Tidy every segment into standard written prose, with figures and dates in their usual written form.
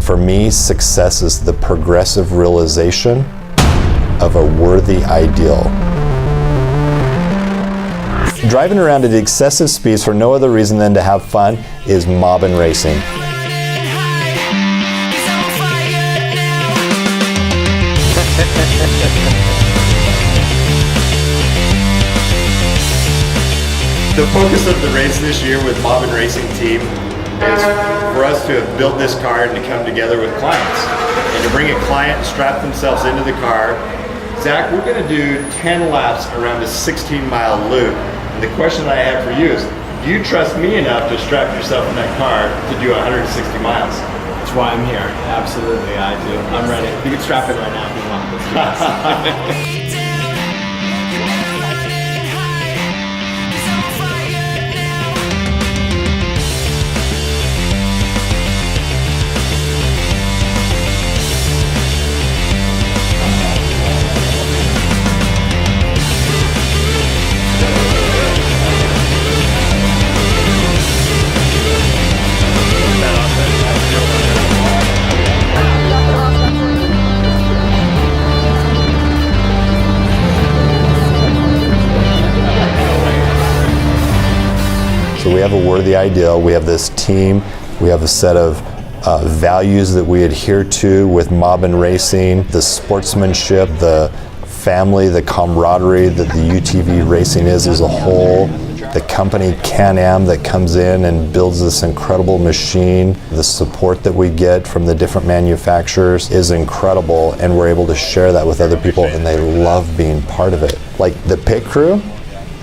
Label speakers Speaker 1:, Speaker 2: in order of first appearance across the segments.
Speaker 1: For me, success is the progressive realization of a worthy ideal. Driving around at excessive speeds for no other reason than to have fun is Mobbin racing.
Speaker 2: The focus of the race this year with Mobbin Racing Team is for us to have built this car and to come together with clients. And to bring a client, strap themselves into the car. Zach, we're going to do 10 laps around a 16-mile loop. And the question I have for you is, do you trust me enough to strap yourself in that car to do 160 miles?
Speaker 3: That's why I'm here. Absolutely, I do. I'm ready. You can strap it right now if you want. Let's do this.
Speaker 1: So we have a worthy ideal, we have this team, we have a set of values that we adhere to with Mobbin Racing, the sportsmanship, the family, the camaraderie that the UTV racing is as a whole, the company Can-Am that comes in and builds this incredible machine, the support that we get from the different manufacturers is incredible, and we're able to share that with other people and they love being part of it. Like the pit crew,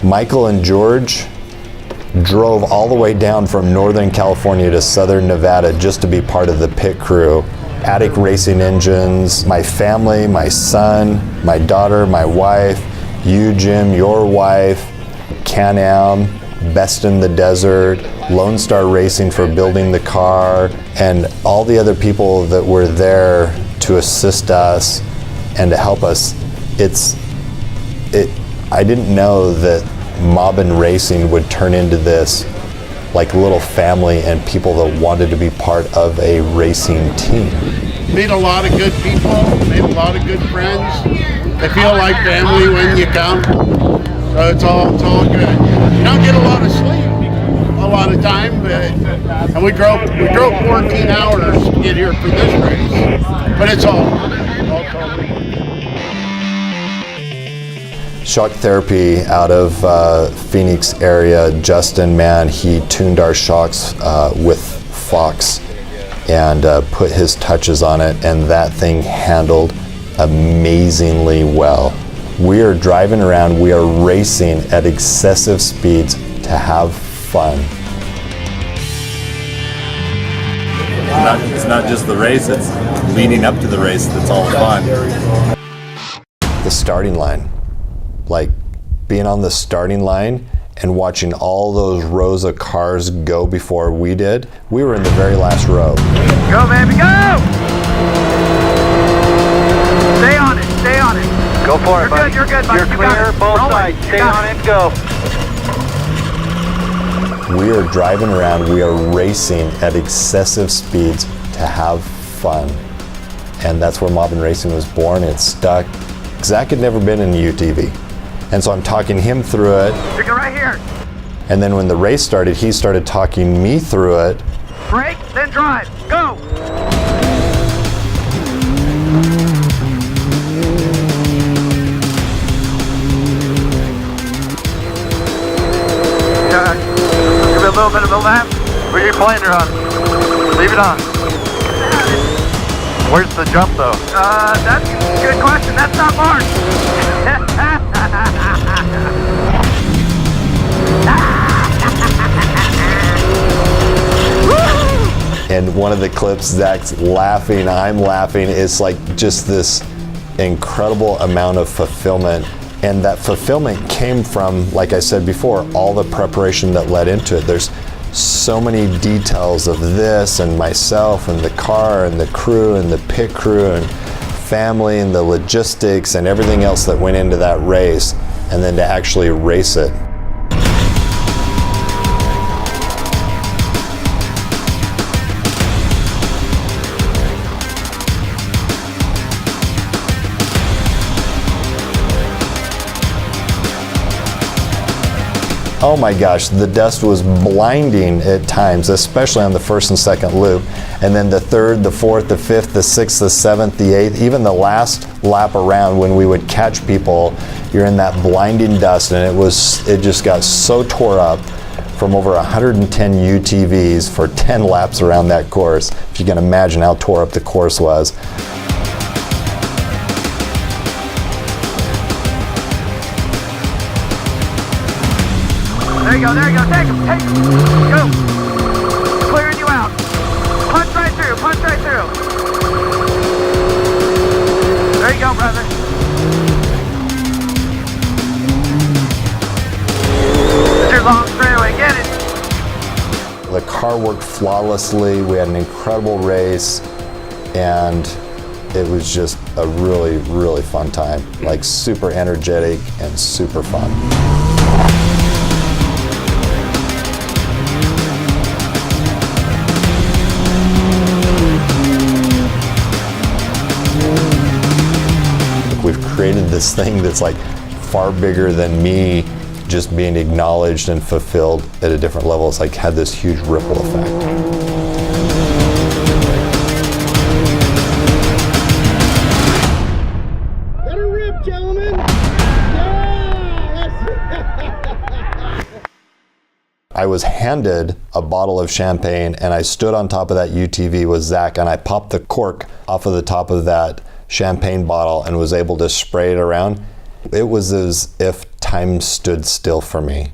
Speaker 1: Michael and George drove all the way down from Northern California to Southern Nevada just to be part of the pit crew. Attic Racing Engines, my family, my son, my daughter, my wife, you, Jim, your wife, Can-Am, Best in the Desert, Lone Star Racing for building the car, and all the other people that were there to assist us and to help us. I didn't know that Mobbin Racing would turn into this like little family and people that wanted to be part of a racing team.
Speaker 4: Meet a lot of good people, made a lot of good friends. They feel like family when you come, so it's all good. You don't get a lot of sleep a lot of time, and we drove 14 hours to get here for this race, but it's all totally good.
Speaker 1: Shock Therapy out of Phoenix area, Justin, man, he tuned our shocks with Fox and put his touches on it, and that thing handled amazingly well. We are driving around, we are racing at excessive speeds to have fun.
Speaker 5: It's not just the race, it's leading up to the race that's all fun.
Speaker 1: The starting line. Like being on the starting line and watching all those rows of cars go before we did. We were in the very last row.
Speaker 6: Go, baby, go! Stay on it, stay on it.
Speaker 7: Go for it, buddy.
Speaker 6: You're good, buddy.
Speaker 7: You're clear, both sides. Stay on it, go.
Speaker 1: We are driving around, we are racing at excessive speeds to have fun. And that's where Mobbin Racing was born. It stuck. Zach had never been in a UTV. And so I'm talking him through it.
Speaker 6: Stick it right here.
Speaker 1: And then when the race started, he started talking me through it.
Speaker 6: Brake, then drive. Go! Yeah, give it a little bit of a lap. Put your planer on. Leave it on. Where's the jump though? That's a good question. That's not marked.
Speaker 1: And one of the clips, Zach's laughing, I'm laughing. It's like just this incredible amount of fulfillment. And that fulfillment came from, like I said before, all the preparation that led into it. There's so many details of this and myself and the car and the crew and the pit crew and family and the logistics and everything else that went into that race, and then to actually race it. Oh my gosh, the dust was blinding at times, especially on the first and second loop. And then the third, the fourth, the fifth, the sixth, the seventh, the eighth, even the last lap around when we would catch people, you're in that blinding dust, and it just got so tore up from over 110 UTVs for 10 laps around that course. If you can imagine how tore up the course was.
Speaker 6: There you go, take him, go. Clearing you out. Punch right through. There you go, brother. It's your long straightaway, get it.
Speaker 1: The car worked flawlessly. We had an incredible race, and it was just a really, really fun time. Like super energetic and super fun. We've created this thing that's like far bigger than me just being acknowledged and fulfilled at a different level. It's like had this huge ripple effect.
Speaker 4: Let her rip, gentlemen!
Speaker 1: I was handed a bottle of champagne, and I stood on top of that UTV with Zach, and I popped the cork off of the top of that champagne bottle and was able to spray it around. It was as if time stood still for me.